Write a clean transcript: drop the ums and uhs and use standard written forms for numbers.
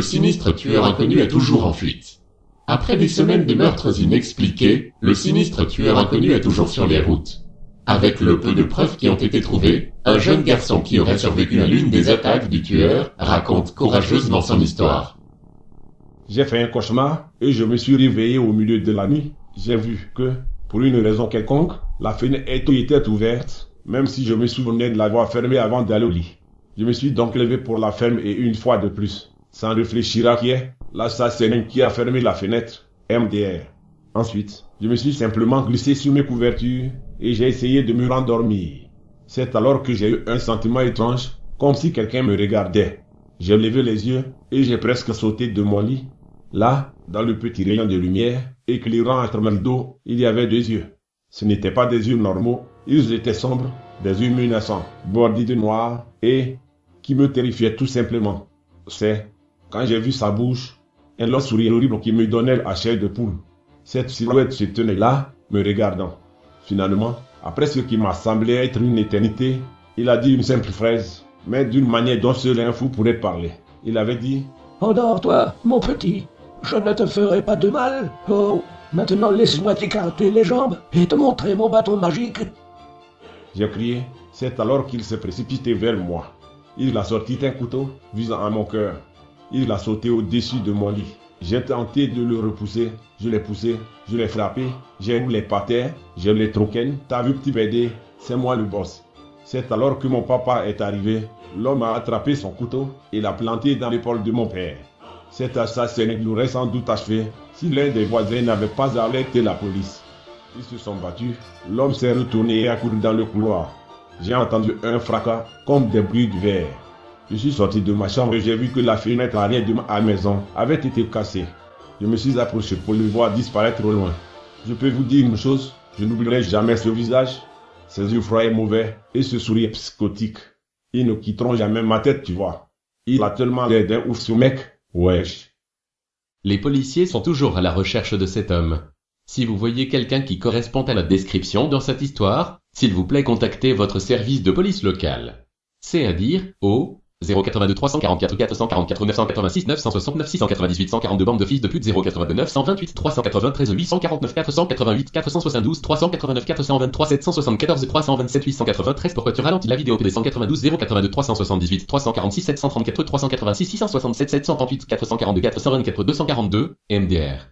sinistre tueur inconnu est toujours en fuite. Après des semaines de meurtres inexpliqués, le sinistre tueur inconnu est toujours sur les routes. Avec le peu de preuves qui ont été trouvées, un jeune garçon qui aurait survécu à l'une des attaques du tueur raconte courageusement son histoire. J'ai fait un cauchemar et je me suis réveillé au milieu de la nuit. J'ai vu que, pour une raison quelconque, la fenêtre était ouverte, même si je me souvenais de l'avoir fermée avant d'aller au lit. Je me suis donc levé pour la fermer et une fois de plus, sans réfléchir à qui est l'assassin qui a fermé la fenêtre, MDR. Ensuite, je me suis simplement glissé sur mes couvertures et j'ai essayé de me rendormir. C'est alors que j'ai eu un sentiment étrange, comme si quelqu'un me regardait. J'ai levé les yeux et j'ai presque sauté de mon lit. Là, dans le petit rayon de lumière, éclairant à travers le dos, il y avait 2 yeux. Ce n'étaient pas des yeux normaux, ils étaient sombres, des yeux menaçants, bordés de noir et qui me terrifiaient tout simplement. C'est quand j'ai vu sa bouche, un long sourire horrible qui me donnait la chair de poule. Cette silhouette se tenait là, me regardant. Finalement, après ce qui m'a semblé être une éternité, il a dit une simple phrase, mais d'une manière dont seul un fou pourrait parler. Il avait dit « Endors-toi, mon petit, je ne te ferai pas de mal. Oh, maintenant laisse-moi t'écarter les jambes et te montrer mon bâton magique. » J'ai crié. C'est alors qu'il s'est précipité vers moi. Il a sorti un couteau visant à mon cœur. Il a sauté au-dessus de mon lit. J'ai tenté de le repousser. Je l'ai poussé, je l'ai frappé, j'ai roulé par terre, je l'ai troqué. T'as vu petit BD, c'est moi le boss. C'est alors que mon papa est arrivé. L'homme a attrapé son couteau et l'a planté dans l'épaule de mon père. Cet assassin l'aurait sans doute achevé si l'un des voisins n'avait pas alerté la police. Ils se sont battus. L'homme s'est retourné et a couru dans le couloir. J'ai entendu un fracas comme des bruits de verre. Je suis sorti de ma chambre et j'ai vu que la fenêtre arrière de ma maison avait été cassée. Je me suis approché pour le voir disparaître au loin. Je peux vous dire une chose, je n'oublierai jamais ce visage, ses yeux froids et mauvais et ce sourire psychotique. Ils ne quitteront jamais ma tête, tu vois. Il a tellement l'air d'un ouf ce mec. Wesh. Les policiers sont toujours à la recherche de cet homme. Si vous voyez quelqu'un qui correspond à la description dans cette histoire, s'il vous plaît contactez votre service de police local. C'est à dire au 082 344 444 986 969 698 142 bande de fils de pute 082 928 393 849 488 472 389 423 774 et 327 893. Pourquoi tu ralentis la vidéo PD 192 082 378 346 734 386 667 738 442 424 242 MDR.